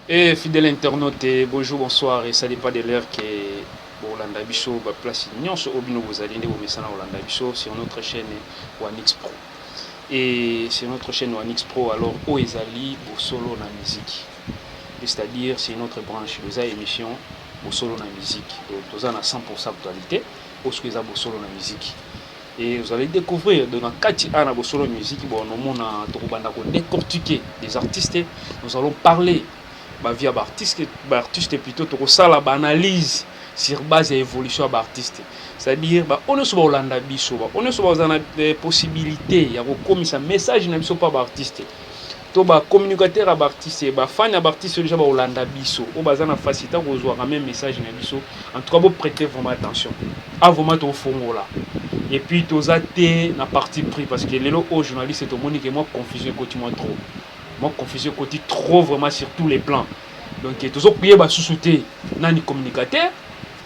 Et fidèle internaute, bonjour, bonsoir, et ça dépend de l'heure que Olanda Bicho va place Nyon sur Obino vous allez vous messana Olanda Bicho sur notre chaîne Wanix Pro. Et sur notre chaîne Wanix Pro, alors Oezali au solo na musique. C'est-à-dire c'est notre branche, nous avons émission au solo na musique. Donc nous avons 100% actualité, au solo na musique. Et vous allez découvrir dans la Kati Ana Bosolo Musique, bon, nous allons décortiquer des artistes, nous allons parler via artiste plutôt pour ça la analyse sur base de l'évolution de l'artiste. C'est-à-dire on est sur Olanda Biso, on est sur la possibilité il y a un message na biso pas artiste. To ba communicateur à artiste, ba fan à artiste déjà ba Olanda Biso, o bazana facilité rejoindre un même message na biso. En tout cas, vous prêtez vraiment attention. À vraiment au fond là. Et puis tous athées na parti pris parce que les autres journalistes c'est au monde que moi confusion côté moi trop. Moi confusion côté trop vraiment sur tous les plans. Donc tous autres prier ba sous-souté nani communicateur,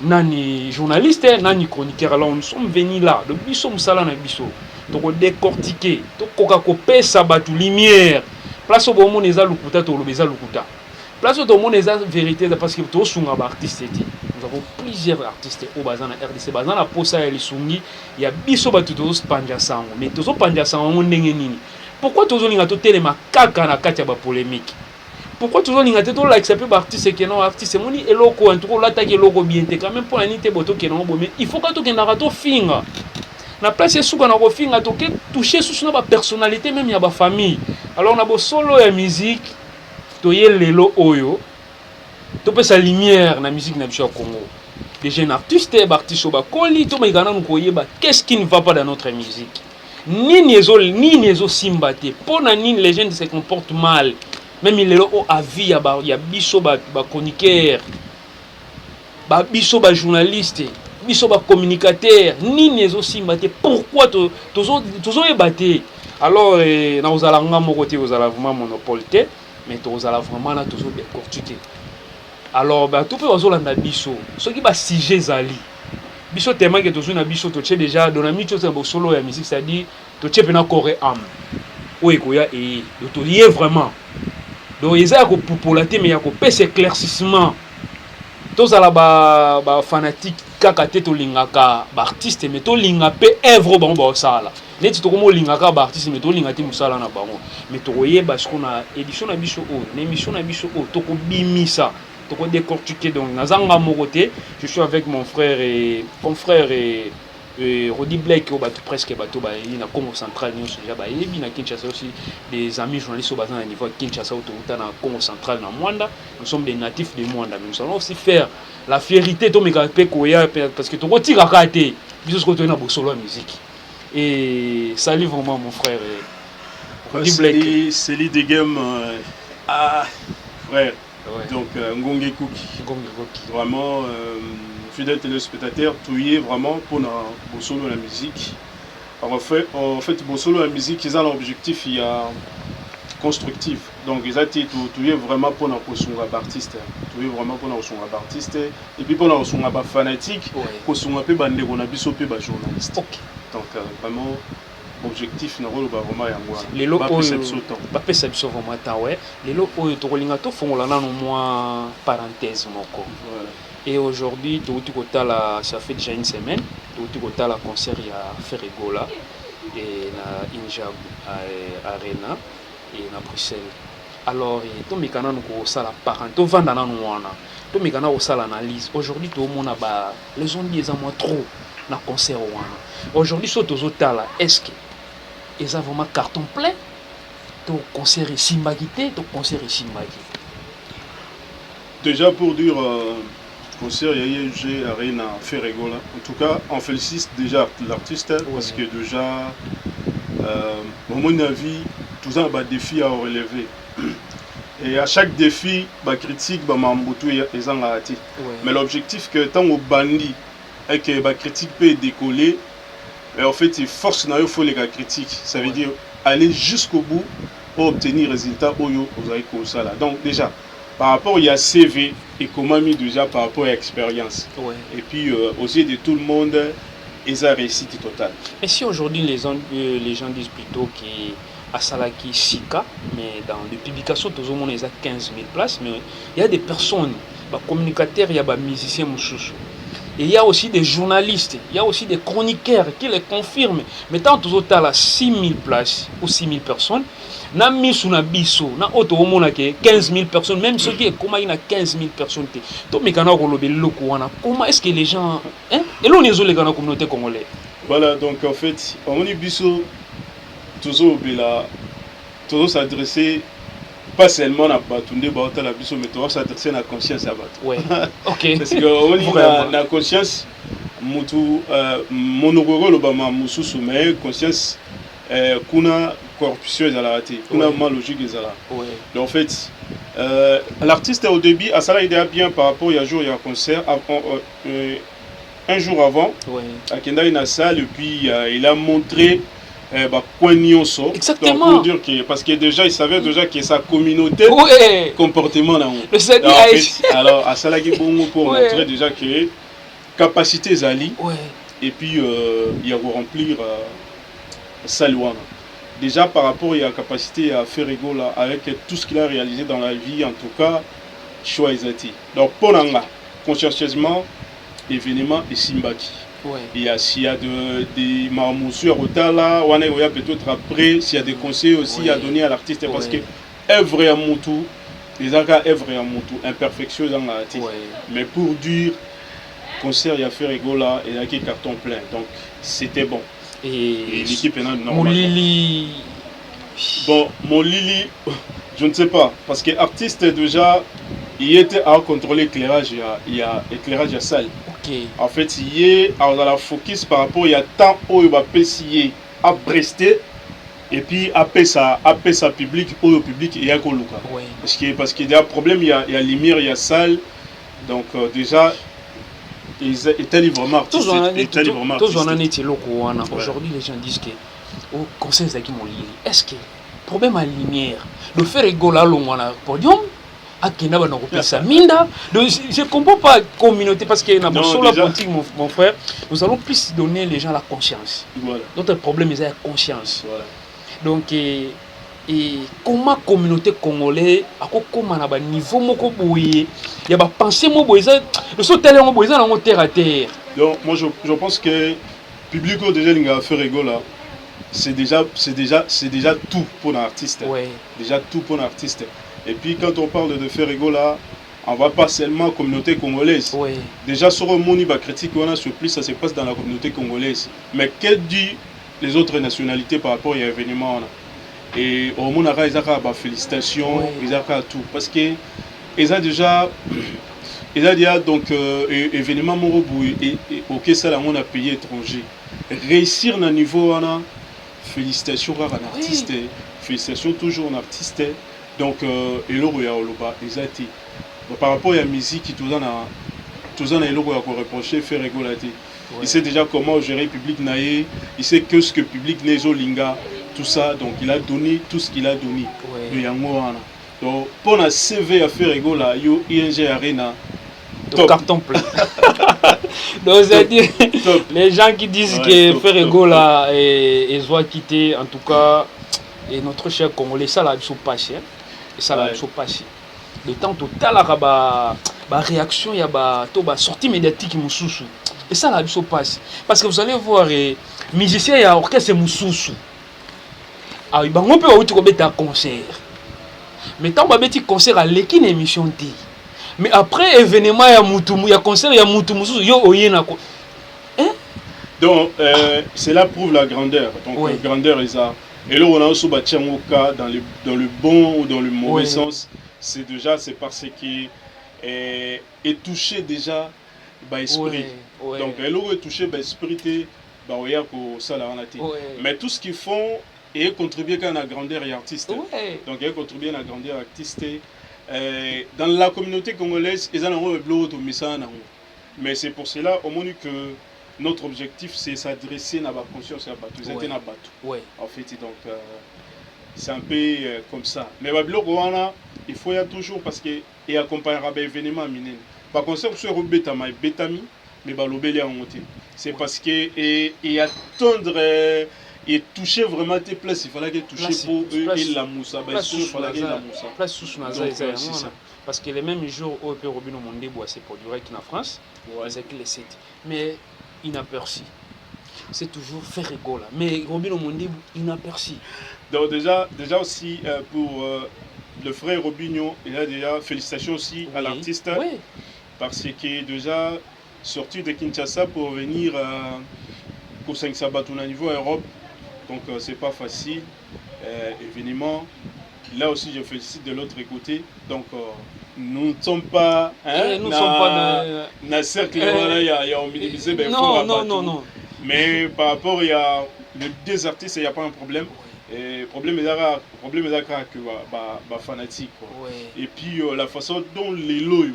nani journaliste, nani chroniqueur. Alors nous sommes venus là, le biso musala na biso. Donc décortiquer, to koka ko pesa batu lumière. Place au bon monde eza lukuta to lobeza lukuta. Place au monde eza vérité parce que to sunga ba artiste. Nous avons plusieurs artistes au bazana RDC bazana posa ya lisungi ya biso batu to spanja sango mais to panja sango ndenge nini. Pourquoi tozo linga to telema kaka na kati ya ba polémique? Pourquoi tozo linga to like ça peut artiste que non artiste moni eloko en tout cas l'attaque eloko bien te quand même pour la nité boto que non mais il faut que to kenda to finga. Na place suka na ko finga to ke toucher sous na ba personnalité même ya ba famille. Alors on a beau solo ya musique to yelelo oyo to pe sa lumière na musique na biso ya Congo. Des jeunes artistes, artistes bakoli to maigana nukoyeba qu'est-ce qui ne va pas dans notre musique. Ni nezo simbate. Pour ni les jeunes se comportent mal. Même il est au avis ya biso ba chroniqueur, ba biso ba journaliste, biso ba communicateur, ni nezo simbate. Pourquoi tozo ebate? Alors na ozala ngamo côté ozala vraiment monopole te, mais ozala vraiment na tozo décortiquer. Alors tout peut ozolanda biso soki ba sujet zali biso tellement que tozo na biso to tche déjà dans la micho c'est solo ya musique c'est-à-dire to tche pena corps âme o ekoya et to lié vraiment donc eza ko populaté mais ya ko pesa éclaircissement tozala ba fanatique kaka te to lingaka ba artiste mais to linga pe œuvre bon ba sala neti to komo lingaka ba artiste mais to linga te musala na bango mais to koyeba ce qu'on a édition na biso o na émission na biso o to ko bimisa to décortiquer donc nazanga moroté je suis avec mon frère et confrère et Rodi Blake au bateau presque bateau ba na Congo central nous déjà ba yebi na Kinshasa aussi des amis journalistes au bazin à niveau Kinshasa autour na Congo central na Mwanda nous sommes des natifs de Mwanda mais nous allons aussi faire la fierté to meka pe koya parce que to retira kate biso ko to na bosolo musique et salut vraiment mon frère Rodi Blake c'est l'idée game frère. Ouais. Donc Ngonge Cookie. Vraiment fidèle téléspectateur, tout y est vraiment pour le solo la musique. Alors, en fait solo la musique, ils ont l'objectif il y a constructif. Donc ils ont dit tout y est vraiment pour le son artiste. Tout y est vraiment pour le son artiste et puis pour le son fanatique, pour son peu bandé on a biso peu journaliste. Donc vraiment objectif na rolo ba vraiment yango lelo oyo ba pesa biso vraiment ta ouais lelo oyo to kolinga to fongola nano moi parenthèse moko et aujourd'hui to kotala ça fait déjà une semaine to kotala concert ya Ferregola et na Injab Arena et na Bruxelles alors to mekana ko sala parent to vanda nano wana to mekana ko sala analyse aujourd'hui to mona ba les gens disent à moi trop na concert wana aujourd'hui so to zotala est-ce que ils ont vraiment carton plein. Ton concert est simbagité, ton concert est simbagité. Déjà pour dire concert IEG Arena Ferregola. En tout cas, on félicite déjà l'artiste parce que déjà, à mon avis, tout un défi à relever. Et à chaque défi, critique, ils ont raté. Mais l'objectif que tant au bandit et que la critique peut décoller. Et en fait, il force il faut les critiques. Ça veut dire aller jusqu'au bout pour obtenir résultat aux ça là. Donc déjà, par rapport il y a CV et comment mis déjà par rapport à l'expérience. Et puis aux yeux de tout le monde, ils ont réussite totale. Et si aujourd'hui les gens disent plutôt que à Salaki Sika, mais dans les publications, tout le monde est à 15 000 places, mais il y a des personnes, des communicateurs, il y a des musiciens moussous. Et il y a aussi des journalistes, il y a aussi des chroniqueurs qui les confirment. Mais tant que tu as 6 000 places ou 6 000 personnes, na misu na biso, na auto omona ke 15 000 personnes, même ceux qui est comment il y a 15 000 personnes. Donc, mais comment est-ce que les gens. Hein? Et là, on est dans la communauté congolaise. Voilà, donc en fait, on est biso, toujours s'adresser. Pas seulement à Batunde Baota la biso, mais tu s'adresser à la conscience à Batou. Ouais. Ok. Parce que la conscience, monogoro le bama mususu, mais conscience, kuna corruption à la raté, kuna mal logique à la. Donc en fait, l'artiste au début, à ça là il est bien par rapport il y a jour il y a un concert, un jour avant, à Kenda il a salle et puis il a montré. Exactement. Donc, pour dire que, parce que déjà il savait déjà que sa communauté comportement là. Alors à Salagi Bongo pour montrer déjà que capacité Zali et puis il y a remplir Salouana. Déjà par rapport à la capacité à faire rigolo avec tout ce qu'il a réalisé dans la vie, en tout cas choix Ezati. Donc pour Nanga consciencieusement événement et Simbaki. S'il y a des marmousures là, on a peut-être après, s'il y a des conseils aussi à donner à l'artiste, parce que œuvre à Moutou, les arts œuvre à Moutou, imperfection dans l'artiste. Mais pour dire, concert, il y a fait rigolo là, il y a qui carton plein, donc c'était bon. Et l'équipe est normale. Mon Lili. Bon, mon Lili, je ne sais pas, parce que l'artiste déjà, il était à contrôler l'éclairage, il y a éclairage à salle. En fait, il est dans la focus par rapport il y a temps où il va passer à Brester et puis après ça public où le public il y a Koluka. Parce qu'il y a un problème, il y a lumière, il y a salle. Donc déjà ils étaient vraiment artistes. Aujourd'hui les gens disent que au conseil de mon Lili, est-ce que problème à lumière, le faire rigoler à podium? Je ne comprends pas la communauté parce que dans la politique, mon frère, nous allons plus donner les gens la conscience. Notre problème est la conscience. Donc, comment la communauté congolaise, comment à un niveau, il y a des pensées, le terre à terre. Donc, moi je pense que le public déjà fait rigoler. C'est déjà tout pour l'artiste. Déjà tout pour l'artiste. Et puis quand on parle de faire rigolo là, on ne va pas seulement communauté congolaise. Déjà sur le monde, la critique qu'on a sur plus, ça se passe dans la communauté congolaise. Mais qu'est-ce dit les autres nationalités par rapport à l'événement? Et au monde, ils ont félicitations, ils ont tout. Parce que ils ont déjà donc événement auquel ça on a payé étranger. Réussir à un niveau, félicitations à un artiste, félicitations toujours à un artiste. Donc, par rapport à la musique, tout le monde a reproché, faire rigoler. Il sait déjà comment gérer le public, il sait que ce que le public n'est pas tout ça. Donc, il a donné tout ce qu'il a donné. Donc, pour la CV à faire rigoler, ING Arena, carton plein. Donc, c'est-à-dire, les gens qui disent que faire rigoler et soit quitter, en tout cas, et notre cher Congolais, ça l'a passé. Et ça l'a passé. Le temps total, la réaction, il y a une sortie médiatique moussoussou. Et ça l'a passé. Parce que vous allez voir, les musiciens et l'orchestre moussoussou. Ah, on peut avoir un concert. Mais tant que tu concert à l'équipe émission. Mais après événement, il y a concert, il y a moussoussou. Donc, cela prouve la grandeur. Donc, la grandeur est ça. Et là, on a aussi bâti dans le bon ou dans le mauvais sens. C'est parce qu'il est touché déjà par l'esprit. Donc, elle est touché par l'esprit, mais tout ce qu'ils font est contribué à la grandeur et artiste. Donc, elle contribue à la grandeur artiste. Dans la communauté congolaise, ils ont un blog de message. Mais c'est pour cela, au moins que notre objectif, c'est s'adresser à la conscience, à la en fait, donc c'est un peu comme ça. Mais il faut y aller toujours parce qu'il y a accompagné à l'événement. Par contre, si vous avez bétami, mais c'est parce qu'il y a attendre et toucher vraiment tes places, il fallait que toucher pour eux et la moussa. Il fallait que la moussa. Place sous Naza, parce que les mêmes jours où Robino Mondebo s'est produit en France, c'est les 7. Mais inaperçu. C'est toujours fait rigoler. Mais Robino Mondebo, inaperçu. Donc déjà aussi pour le frère Robinho, il a déjà félicitations aussi à l'artiste. Oui. Parce que déjà sorti de Kinshasa pour venir pour 5 sabbats au niveau Europe. Donc c'est pas facile. Évidemment. Là aussi je félicite de l'autre côté. Donc nous ne sommes pas nous sommes pas dans le cercle il y a minimisé non. Mais par rapport il y a les deux artistes, il n'y a pas un problème. Et problème est que bah fanatique quoi. Ouais. Et puis la façon dont les loyaux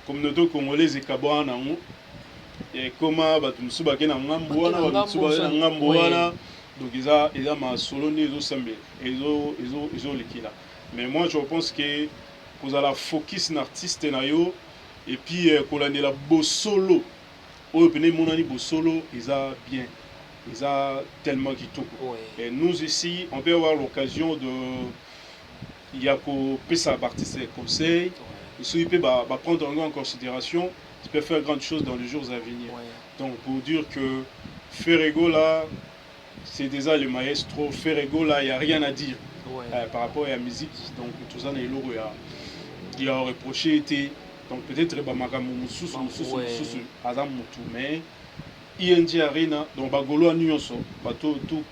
communauté congolaise et kabwana et comment bah tout suba kena ngambo wana donc ils a ma solo ne zo sembe ils likila. Mais moi je pense que vous allez focus na artiste na yo et puis kolandela bo solo o pene monani bo solo ils a bien. Ils ont tellement kitoko. Ouais. Et nous ici, on peut avoir l'occasion de il y a qu'au PSA artiste conseil, il peut prendre en considération, il peut faire grandes choses dans les jours à venir. Ouais. Donc pour dire que Ferrego là, c'est déjà le maestro, Ferrego là, il n'y a rien à dire par rapport à la musique. Donc tout ça, il a reproché été. Donc peut-être mais ING Arena, donc Bagolo Nyonso, tout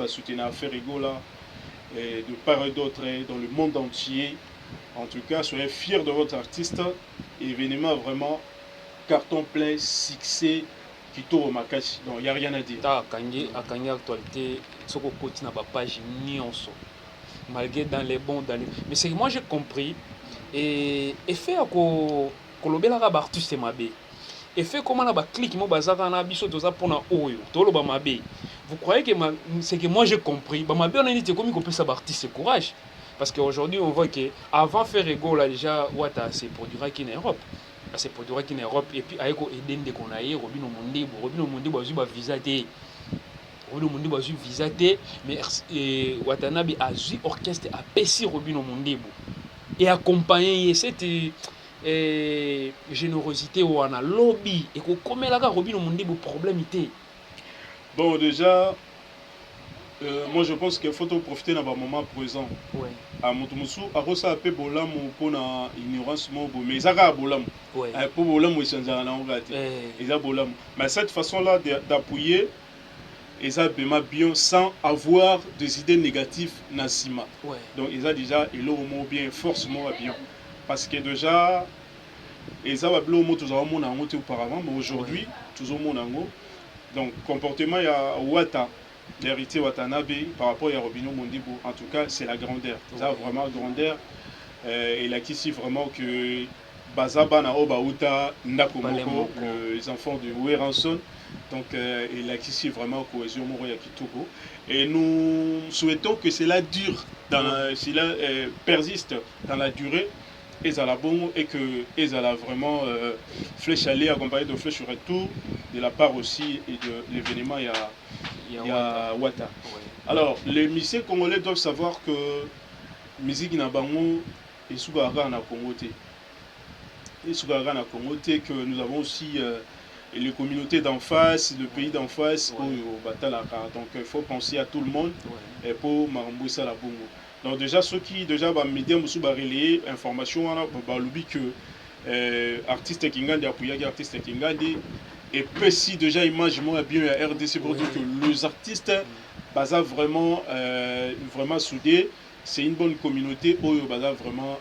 soutenir Ferrego là, et de part et d'autre dans le monde entier. En tout cas, soyez fiers de votre artiste. Événement vraiment carton plein, succès, qui tourne au Makashi. Donc il n'y a rien à dire. À Kangi actualité, ce qu'on continue à page Nyonso, malgré dans les bons, mais c'est que moi j'ai compris et faire que l'obéla artiste c'est ma bé. Et fait comment on a clic mo bazaka na biso toza pona oyo tolo ba mabe. Vous croyez que c'est que moi j'ai compris ba mabe on a dit comme qu'on peut s'abartir courage parce qu'aujourd'hui on voit que avant Ferrego là déjà Wata s'est produit en Europe. C'est produit en Europe et puis avec Eden de qu'on a eu Robino Mondebo a eu visa té. Robino Mondebo a eu visa té mais Watanabe a eu orchestre a Pessi Robino Mondebo et accompagné c'était générosité ou en a lobby et comme là Robino Mondebo problème était. Bon déjà moi je pense qu'il faut profiter d'un moment présent. Ouais. À Moutoumousou, à Rosa a fait bolam pour na ignorance mais ça a bolam. Ouais. Pour bolam ils sont en anglais. Ils a bolam. Mais cette façon là d'appuyer ils ont bien sans avoir des idées négatives Nassima. Ouais. Donc ils ont déjà ils ont bien forcément bien. Parce que déjà, et ça va bloquer tout le monde auparavant, mais aujourd'hui, tout le monde en donc, comportement, il y a Wata, l'héritier Watanabe, par rapport à Robino Mondebo. En tout cas, c'est la grandeur. Ça, vraiment grandeur. Et là, ici, vraiment que Bazaba na Oba Uta, Ndakomoko, les enfants de Weranson. Donc, il a ici vraiment cohésion Moro Yakitoko. Et nous souhaitons que cela dure, cela persiste dans la durée. Et à la bon et que ils allaient vraiment flèche aller accompagné de flèche retour de la part aussi et de l'événement il y a Wata. Ouais. Alors les musiciens congolais doivent savoir que musique na bango et sougara na Congoté. Et sougara na Congoté que nous avons aussi les communautés d'en face, le pays d'en face au Batalaka. Donc il faut penser à tout le monde et pour Maramboussa la bongo. Donc déjà ceux qui déjà va médias musu ba relayer information wana ba lobi que artiste Kingandi appuyer artiste Kingandi et puis si déjà image moi bien à RDC pour dire que les artistes baza vraiment vraiment soudés, c'est une bonne communauté oyo baza vraiment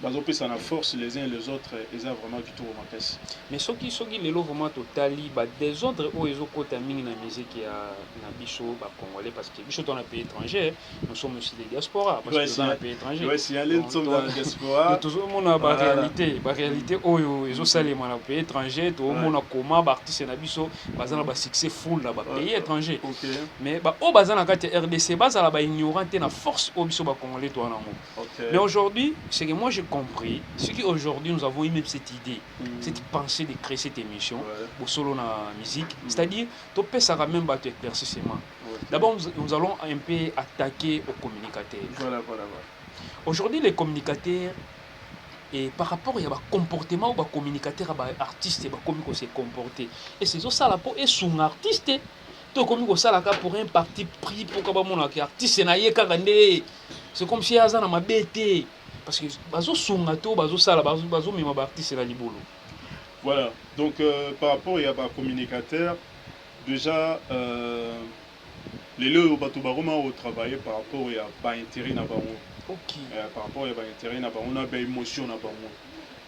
bazope ça na force les uns et les autres et ça vraiment qui tourne au makasi. Mais ceux qui les lots vraiment totali ba des autres oyo kota mingi na musique ya na biso ba congolais parce que biso dans un pays étranger nous sommes aussi des diaspora parce que dans un pays étranger. Ouais, si allez nous sommes dans la diaspora. Tout le monde a ba réalité oyo ils ont salé dans pays étranger tout le monde a comment ba artiste na biso bazana ba succès full na ba pays étranger. Mais ba o bazana kati RDC bazala ba ignorant na force au biso ba congolais toi na mo. Mais aujourd'hui c'est que moi je compris, ce qu'aujourd'hui nous avons eu même cette idée, cette pensée de créer cette émission, au solo na musique, c'est-à-dire, tu peux ça même battre éclaircissement. D'abord, nous allons un peu attaquer aux communicateurs. Voilà. Aujourd'hui, les communicateurs, et par rapport à comportement ou communicateur, artiste, comment se comporter. Et c'est ça là pour être un artiste. Tu comme ça là pour un parti pris pour que mon artiste naie kagande. C'est comme si azana ma bête parce que bazo sunga to bazo sala bazo même artiste na libolo. Voilà. Donc par rapport à ba communicateur, déjà les lois bato baroma au travailler par rapport à ba intérêt na bango. OK. Par rapport à ba intérêt na bango, on a ba émotion na bango.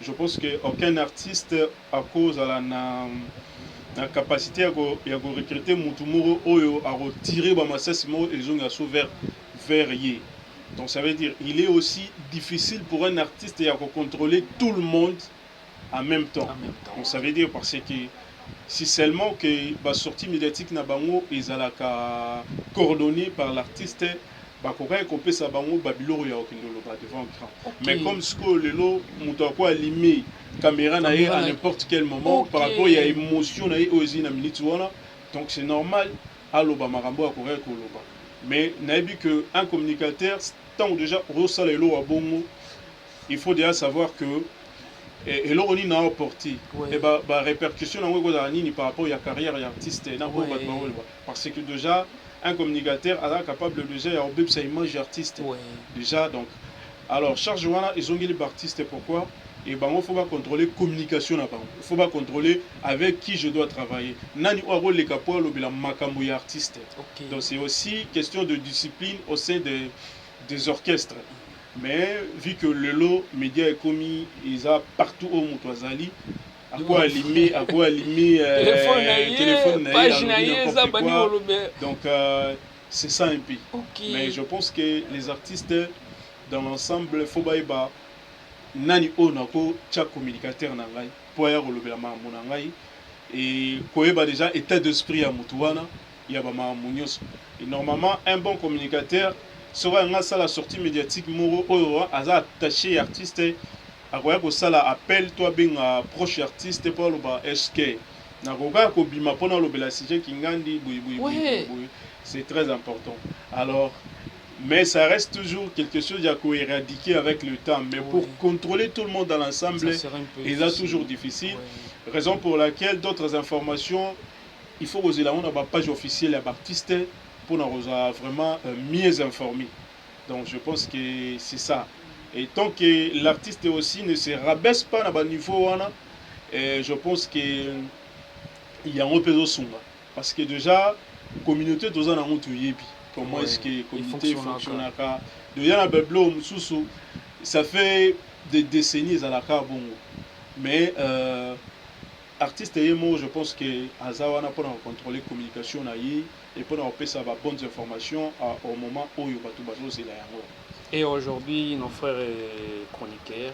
Je pense que aucun artiste à cause à la capacité à recruter mutumuro oyo à retirer ba masasi mo ils ont gasso vers yé. Donc ça veut dire il est aussi difficile pour un artiste à contrôler tout le monde en même temps. Donc ça veut dire parce que si seulement que la sortie médiatique na bango ils allaient coordonnée par l'artiste bah qu'on peut ça bango babilo ya okindolo ba devant écran. Mais comme ce que le lot muto quoi allumer caméra na à n'importe quel moment par rapport il y a émotion na aussi na minute wana donc c'est normal aloba marambo akorer ko loba. Mais nabi que un communicateur tant déjà rosala elo abongo il faut déjà savoir que et là on y n'a apporté et bah répercussion ni par rapport à la carrière d'artiste parce que déjà un communicateur est capable déjà de sa image artiste déjà donc alors charge wana ils ont dit les artistes pourquoi et ben il faut pas contrôler communication là il faut pas contrôler avec qui je dois travailler nani o les capo le bila makambo ya artiste donc c'est aussi question de discipline au sein des orchestres. Mais vu que le lot média est commis, ils ont partout au Moutouazali, à quoi allumer téléphone, donc c'est ça un peu. Mais je pense que les artistes dans l'ensemble, il faut pas nani onako tcha communicateur nangai pour y relever la et quoi déjà état d'esprit à Moutouana, il y a et normalement un bon communicateur sera la sortie médiatique moro aza attaché artiste akoya ko sala appel toi bien proche artiste pour le ba est-ce na koka ko bima pona lo bela sujet kingandi c'est très important alors mais ça reste toujours quelque chose à éradiquer avec le temps mais pour contrôler tout le monde dans l'ensemble c'est toujours difficile raison pour laquelle d'autres informations il faut oser la on a ba page officielle à artiste pour nous vraiment mieux informés. Donc je pense que c'est ça. Et tant que l'artiste aussi ne se rabaisse pas à bas niveau, je pense qu'il y a un peu de son. Parce que déjà, la communauté doit en avoir comment est-ce que la communauté fonctionne. Déjà, ça fait des décennies à la carbone. Mais artiste je pense que Azawana pour contrôler la communication et pour apporter ça bonnes informations au moment où il va tout baser là. Et aujourd'hui nos frères chroniqueurs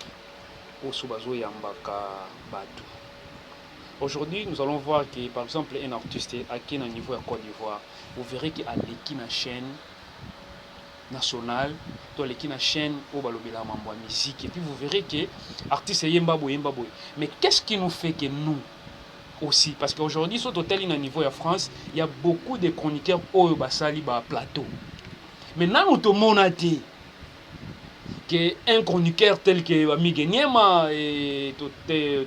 au Subazo Yambaka Batu. Aujourd'hui nous allons voir que par exemple un artiste à qui est au niveau de Côte d'Ivoire, vous verrez qu'il a l'équipe chaîne nationale, toi l'équipe chaîne au balobela mambo musique et puis vous verrez que artiste Yembabo. Mais qu'est-ce qui nous fait que nous aussi parce qu'aujourd'hui sur total à niveau de France il y a beaucoup de chroniqueurs au basali ba plateau maintenant nous te monate que un chroniqueur tel que Amige Niema et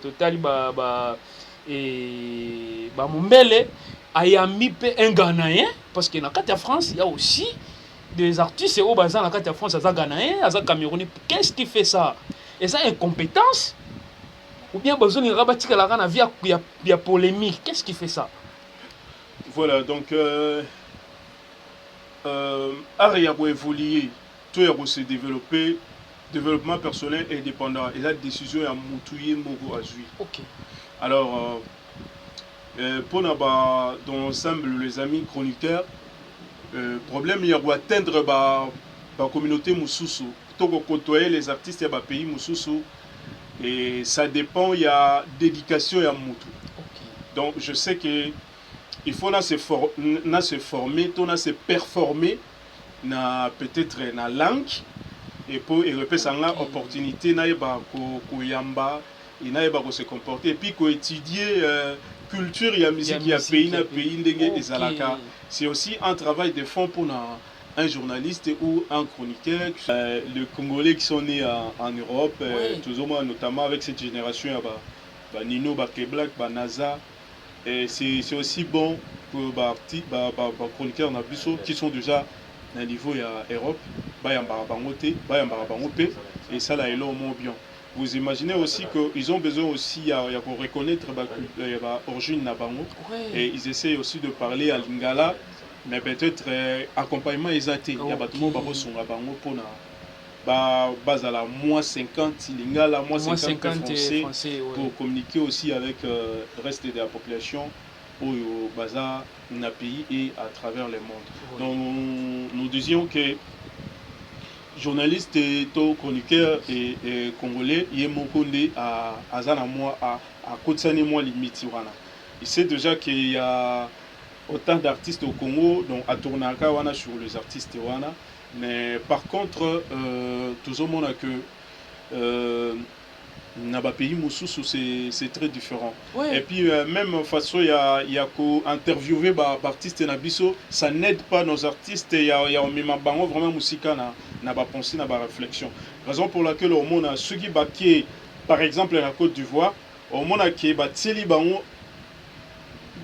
total ba Mumbele ayami pe un Ghanéen parce que dans la France il y a aussi des artistes au bazar dans la France ça Ghanéen ça Camerounais qu'est-ce qui fait ça et ça incompétence ou bien besoin de rabatir la rana via polémique. Qu'est-ce qui fait ça? Voilà, donc Aria pour évoluer, tout est se développer, développement personnel et indépendant. Et la décision est à moutouiller Mogo Azui. Ok. Alors, pour dans l'ensemble, les amis chroniqueurs, problème, il y a atteindre la communauté Moussoussou. Pour côtoyer les artistes et les pays Moussoussou. Et ça dépend, il y a dédication et à Moutou. Donc je sais que il faut se former, se performer, peut-être dans la langue, et pour et repère ça une opportunité naïba ko yamba et naïba ko se comporter et puis ko étudier culture et musique il y a pays na pays ndenge ezalaka. C'est aussi un travail de fond pour un journaliste ou un chroniqueur. Les Congolais qui sont nés en Europe, toujours notamment avec cette génération, Nino, Keblak, NASA, c'est aussi bon pour les chroniqueurs qui sont déjà à un niveau Europe, et ça là est là au moins bien. Vous imaginez aussi qu'ils ont besoin aussi de reconnaître l'origine Nabango et ils essayent aussi de parler à Lingala. Mais peut-être accompagnement exaté. Il y a des gens qui sont là moins 50 lingala, moins 50 français pour communiquer aussi avec le reste de la population au bazar dans le pays et à travers le monde. Donc nous disions que journalistes et chroniqueurs et congolais y est à Azana moi à Kotsani moi limite il sait déjà qu'il y a autant d'artistes au Congo, donc à Tournaka wana sur les artistes wana, mais par contre tout le monde a que dans pays mususu c'est très différent. Et puis même façon il y a qu'à interviewer artistes nabiso, ça n'aide pas nos artistes. Il y a même bango vraiment musika na ba pensée na ba réflexion. Raison pour laquelle au monde a ceux qui baké par exemple la Côte d'Ivoire, au monde a qui batili bango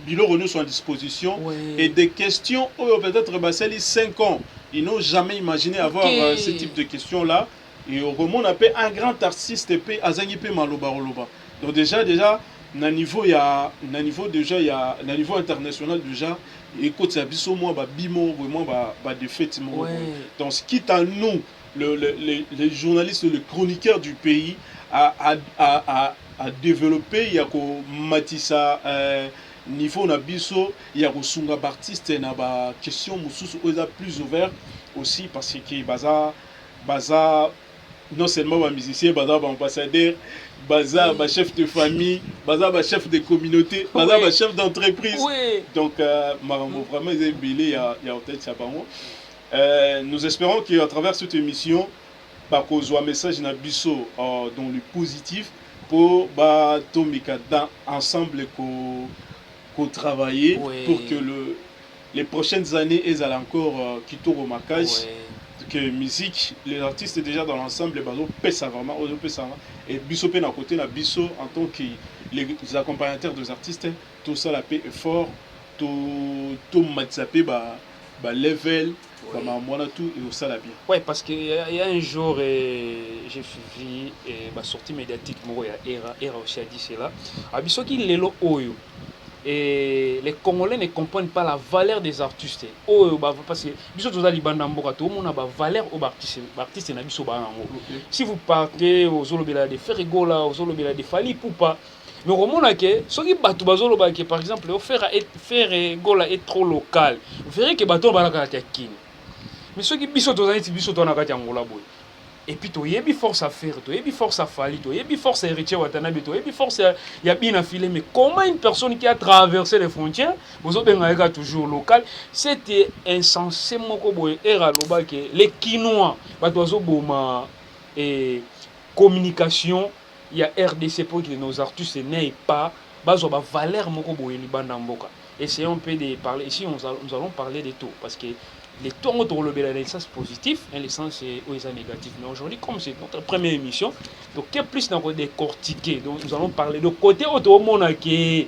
Bilo Renault sont à disposition et des questions peut-être 5 ans. Ils n'ont jamais imaginé avoir ce type de questions-là. Et au moment on appelle un grand artiste et Azangipe Maloba. Donc déjà, na niveau international déjà, écoute ça biso moi bimo vraiment de fait. Donc ce qui est à nous les journalistes, les chroniqueurs du pays à développer, il y a ko matissa niveau na biso il y a kosunga artiste na ba question mususu oza plus ouvert aussi parce que baza non seulement ba musicien baza ba ambassadeur baza ba chef de famille baza ba chef de communauté baza ba chef d'entreprise donc marambo vraiment ils belé il y a peut-être ça bango nous espérons qu'à travers cette émission par cause un message na biso dans le positif pour ba tomika dans ensemble travailler pour que les prochaines années elles allent encore quitter au marquage que musique les artistes déjà dans l'ensemble les ça vraiment et biso pe na côté na biso en tant que les accompagnateurs des artistes tout ça la paix est fort tout matsape level comme moi tout et ça la bien parce que il y a un jour j'ai suivi sortie médiatique moi era aussi a dit cela abiso ki lelo oyo. Et les Congolais ne comprennent pas la valeur des artistes. Parce que valeur aux artistes. Si vous partez aux Zolobela de Ferregola, aux Zolobela de Fali Poupa, mais au moment où ceux qui battent par exemple, Ferregola est trop local, vous verrez que bateau balaka kin. Mais ceux qui biso tozana Angola boy. Et puis tu as force à faire, tu as force à falir, tu as force à hériter Watanabe, tu as force à bien affiler. Mais comment une personne qui a traversé les frontières, vous avez toujours local, c'était insensé. Les Quinois, et communication, il y a RDC pour que nos artistes n'aient pas, valeur essayons un peu de parler. Ici, nous allons parler de tout parce que les taux ont le sens positif et le sens négatif. Mais aujourd'hui, comme c'est notre première émission, donc il y a plus de décortiquer. Donc nous allons parler de côté autre monde qui est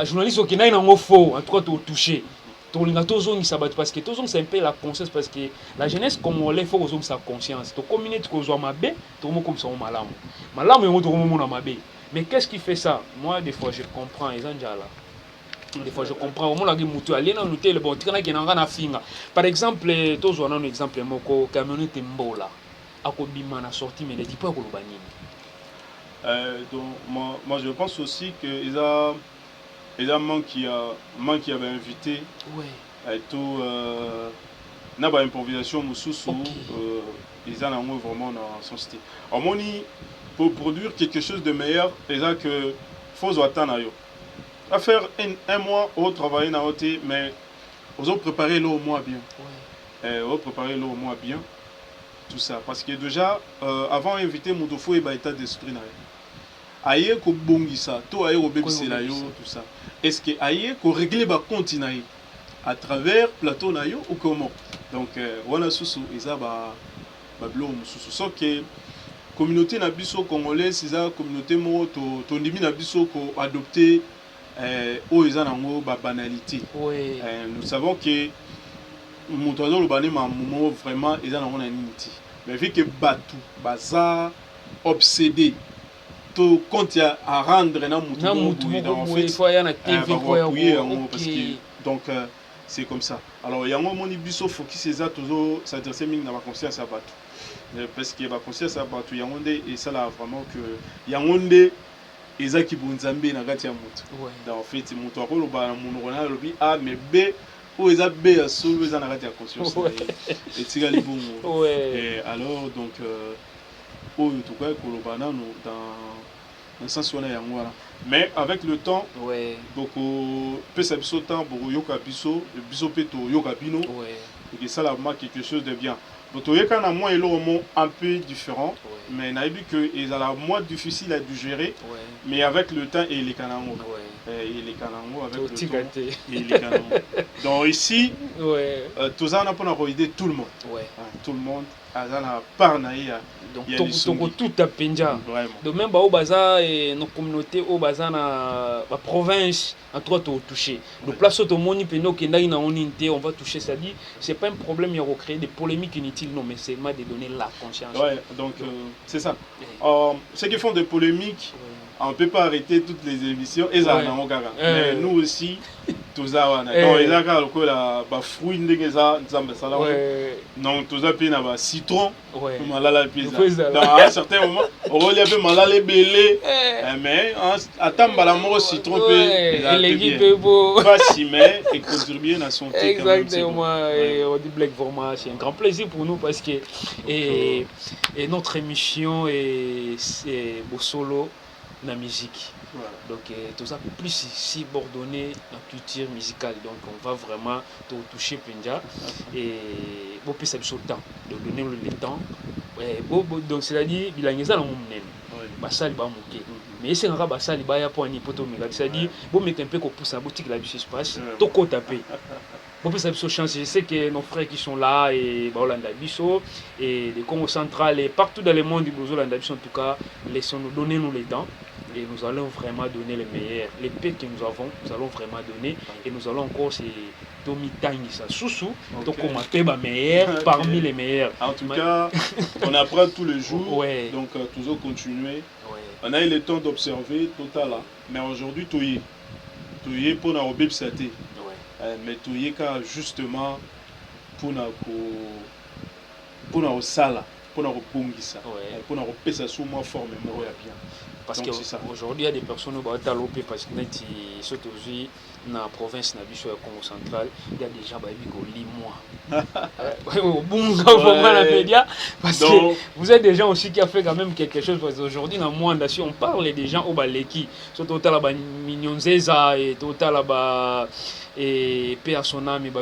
journaliste qui n'a pas faux, en tout cas touché. Parce que c'est un peu la conscience parce que la jeunesse comme on l'est faut que sa conscience. To communauté que soit mabé, tout le monde comme ça malam. Malam est tout le monde mabé. Mais qu'est-ce qui fait ça? Moi des fois je comprends les gens là. Des fois je comprends vraiment la mutu aller dans l'hôtel bon tika qui n'anga na finga. Par exemple tous on a un exemple moko camionnette mbola akobima na sortie mais ne dit pas ko lobani. Donc moi je pense aussi que ils a man qui avait invité tout na ba improvisation mususu ils ont vraiment dans son style. Harmonie pour produire quelque chose de meilleur, ils a que faut attendre yo. À faire un mois au travailler dans l'hôtel, mais vous ont préparé l'eau au mois bien. Vous préparez l'eau au mois bien. tout ça. Parce que déjà, avant d'inviter Moutofo et état d'esprit, aïe ko bongisa, to aïe ko bebisela yo, tout ça. Est-ce que aïe ko régler ba compte à travers plateau na yo ou comment? Donc voilà sous isa ba blom sous so que communauté na biso congolaise, isa communauté mo to ndimi na biso ko adopter o isa nango ba banalité. Oui. Nous savons que Moutouazo le bané ma moment vraiment isa nango na niti. Mais vu que batu baza obsédé to compte à rendre na mutu en fait il faut y en TV parce que donc c'est comme ça. Alors il y a un moment biso focus c'est toujours s'adresser mine dans la conscience à batu parce que la conscience à batu il y a un et ça là vraiment que il y a un eza ki bunzambe na gati ya mutu. Donc en fait mutu akolo ba munona lobi a mais b ou eza b ya solo eza na gati ya conscience et tika li bongo. Et alors donc oh tout cas koloba nano dans sens où on est en voilà. Mais avec le temps, beaucoup peut s'absorber temps beaucoup yoka biso peto yoka bino et ça là marque quelque chose de bien. Donc il y a un moins un peu différent, mais n'a vu que ils ont la moins difficile à digérer, mais avec le temps et les canaux et les canaux avec le temps et les canaux. Donc ici, tout ça on a pour aider tout le monde, tout le monde a la part naïa. Donc tout à Penja. Donc même au bazar et nos communautés au bazar na la province en trois tout touché. Donc place au moni peno qui n'a on va toucher ça dit c'est pas un problème il recréer des polémiques inutiles non mais c'est de donner la conscience. Donc c'est ça. Ceux qui font des polémiques on ne peut pas arrêter toutes les émissions et ça mais nous aussi tout ça donc ils ont la fruit ndengeza nzambe sala donc tout ça puis na ba citron malala pizza dans un certain moment on va lui appeler malala belé mais attendre la mort citron peut pas si mais et contribuer à son santé exactement et on dit Black vraiment c'est un grand plaisir pour nous parce que et notre émission est beau solo la musique. Donc tout ça plus ici bordonné la culture musicale. Donc on va vraiment toucher Penja et bon plus ça le temps de donner le temps. Donc c'est-à-dire bilangeza la monene. Basali ba moké. Mais c'est un basali ba ya pour ni poto mega. C'est-à-dire bon mais un peu qu'on pousse à boutique la vie se passe. Toko taper. Bon plus ça chance. Je sais que nos frères qui sont là et Baolanda Bisso et les Congo central et partout dans le monde du Baolanda Bisso en tout cas laissons-nous donner nous les temps. Et nous allons vraiment donner le meilleur. Les paix que nous avons, nous allons vraiment donner. Et nous allons encore se Tommy Tangisa Soussou. Donc on m'appelle meilleur parmi les meilleurs. En tout cas, on apprend tous les jours. Donc toujours continuer. On a eu le temps d'observer total. Mais aujourd'hui, tout y est pour nous observer. Mais tout y est justement pour nous sala, pour nous pongisa, pour nous repérer ça sous ma forme bien. Parce qu'aujourd'hui, il y a des personnes qui sont allopées parce que surtout dans la province de la Congo central, il y a des gens qui ont parce que vous êtes des gens aussi qui ont fait quand même quelque chose. Parce qu'aujourd'hui, dans le monde, si on parle des gens au Baleki, surtout au Mignon Zeza et total et paix à son âme, et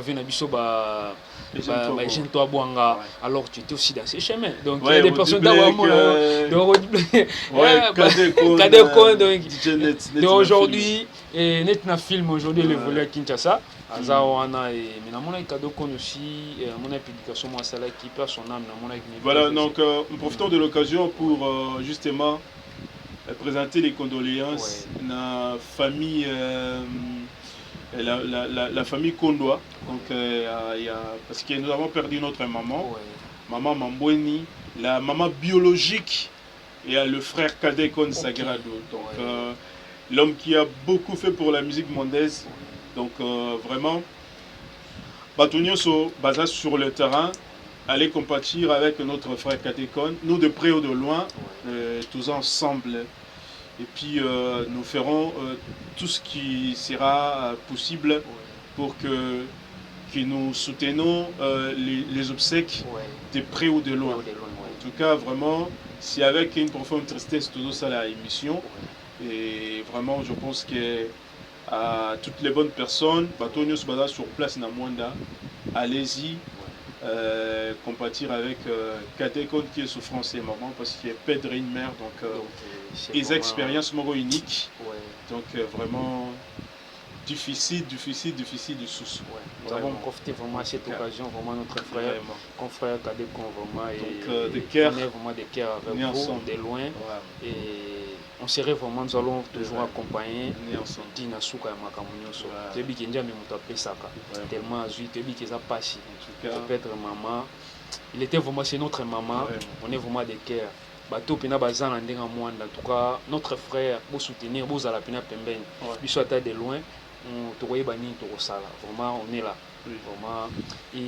alors tu étais aussi dans ces chemins. Donc il y a des personnes donc aujourd'hui net na film aujourd'hui le volet à Kinshasa azawana et mais na mona cadeau qu'on aussi mon publication moi ça là qui perd son âme na mona. Voilà donc nous profitons de l'occasion pour justement présenter les condoléances na famille la famille Kondoa, donc, parce que nous avons perdu notre maman, maman Mambweni, la maman biologique et le frère cadet Kon Sagrado. Donc l'homme qui a beaucoup fait pour la musique mondaise. Donc vraiment, Batonioso basé sur le terrain, aller compatir avec notre frère cadet Kon, nous de près ou de loin, tous ensemble. Et puis nous ferons tout ce qui sera possible pour que nous soutenons les obsèques de près ou de loin. En tout cas, vraiment, c'est avec une profonde tristesse tout ça la émission. Et vraiment, je pense que à toutes les bonnes personnes, Batonio se basa sur place dans Mwanda, allez-y compatir avec Katekon qui est souffrance et maman parce qu'il est père d'une mère, donc des expériences uniques. Donc vraiment difficile du sous. Nous avons profité vraiment à cette occasion, vraiment notre frère, confrère Kadekon vraiment, et de cœur, on est vraiment de cœur avec vous, de loin, et on serait vraiment, nous allons toujours accompagner Dina Souka et Makamunyoso. Tu es bien qu'il y a même tellement azui, tu es bien qu'il y a passé. Peut-être maman, il était vraiment, c'est notre maman, on est vraiment de cœur. Bato pena bazan en tout cas notre frère pour soutenir vous à la pena pembeni biso ata de loin on tokoye bani to sala vraiment on est là vraiment et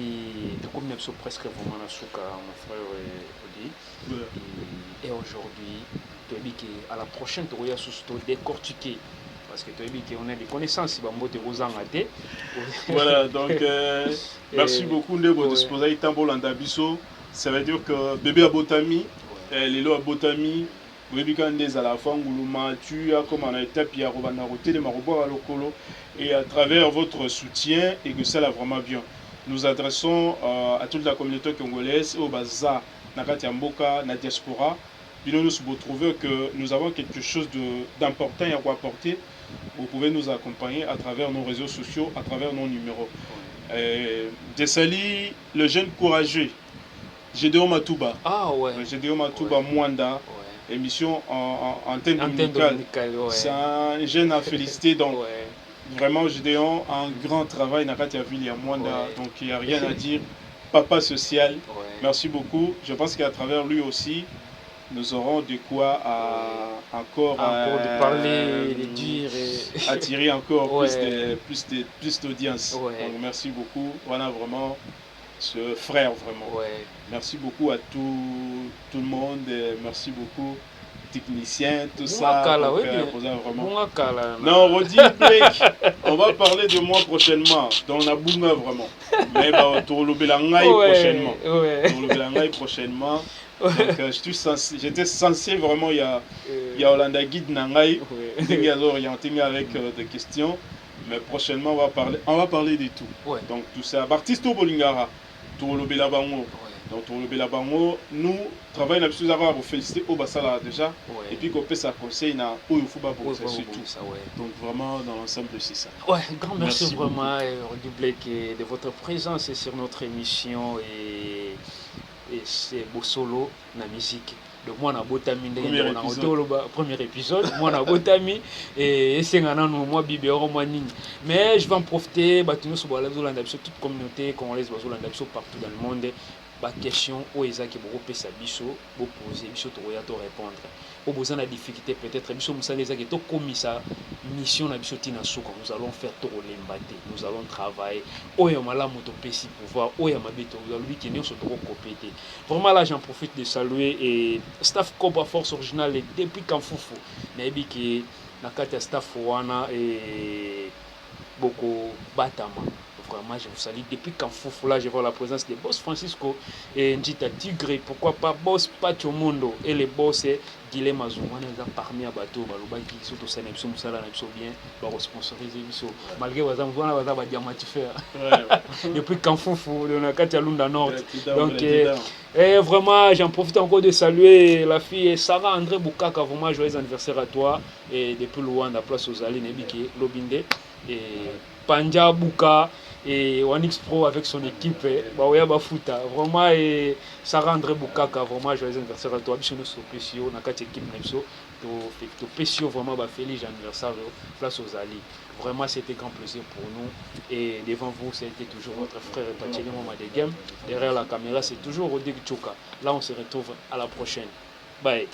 comme nous sommes presque vraiment na souka mon frère Odi et aujourd'hui tu dis que à la prochaine tokoya surtout décortiquer parce que tu dis qu'on a des connaissances si bambo te kozanga te. Voilà donc merci beaucoup de vous disposer tambo landa biso, ça veut dire que bébé abotami les lois botami, à la fin, tu as comme en étape, il y a et à travers votre soutien, et que ça là vraiment bien. Nous adressons à toute la communauté congolaise, au Baza, Nakati Mboka, na diaspora. Nous nous trouvons que nous avons quelque chose d'important à apporter. Vous pouvez nous accompagner à travers nos réseaux sociaux, à travers nos numéros. Dessali, le jeune courageux. Gédéon Matouba. Ah ouais. Gédéon Matouba Mwanda. Émission en antenne dominicale. C'est un jeune à féliciter. Donc, vraiment, Gédéon a un grand travail. Nakatia Ville Mwanda. Donc, il n'y a rien à dire. Papa social. Merci beaucoup. Je pense qu'à travers lui aussi, nous aurons de quoi encore de parler, de dire. Attirer encore plus d'audience. Donc, merci beaucoup. Voilà vraiment. Ce frère vraiment. Merci beaucoup à tout le monde, merci beaucoup techniciens, tout ça. Vraiment. Non, Rodi Blake, on va parler de moi prochainement, dans la Bunga vraiment. Mais pour le Belangaï prochainement. Pour le Belangaï prochainement. Donc j'étais censé vraiment, il y a Olanda Guide Nangaï, qui a orienté avec des questions. Mais prochainement, on va parler de tout. Donc tout ça. Baptiste Bolingara. Donc, nous travaillons là-dessus, pour féliciter au Bassala déjà, et puis qu'on peut ça conseil na où il faut pas pour ça surtout. Donc vraiment dans l'ensemble c'est ça. Grand merci vraiment de votre présence sur notre émission et c'est beau solo na musique. Donc moi na botami premier épisode moi na botami et c'est moi bibéro manini mais je vais en profiter batino sur toute communauté congolaise partout dans le monde ba question o ezaki beaucoup pesa biso bo poser biso to ya to répondre au besoin la difficulté peut-être biso musala ezaki to komisa mission na biso tina suka nous allons faire to lembate nous allons travailler oyo malamu to pesi pouvoir oyo mabeto lui qui nous to compéter vraiment là j'en profite de saluer et staff Copa Force originale depuis Kanfufu na ebiki na kati ya staff wana et beaucoup batama. Vraiment, je vous salue. Depuis Kanfufu, là, je vois la présence des boss Francisco et Njita Tigre. Pourquoi pas boss Pacho Mundo et les boss Guilhem Azoumane parmi à bateau. Qui sont au Sénégal, bien, sponsoriser. Malgré les diamantifères. Depuis Kanfufu, on a Katialunda Nord. Donc, vraiment, j'en profite encore de saluer la fille Sarah André Boukaka. Vraiment, joyeux anniversaire à toi. Et depuis loin, la place aux Alines, Lobinde. Et Panja Bouka. Et Wanix Pro avec son équipe, vraiment, et Sarah André Boukaka, vraiment, joyeux anniversaire à toi, Bishono Sopesio, Nakati équipe Nepso, to Pesio, vraiment, feliz anniversaire, place aux alliés. Vraiment, c'était grand plaisir pour nous. Et devant vous, c'était toujours votre frère Pacheli Mama de Game. Derrière la caméra, c'est toujours Rodrigue Tchouka. Là, on se retrouve à la prochaine. Bye.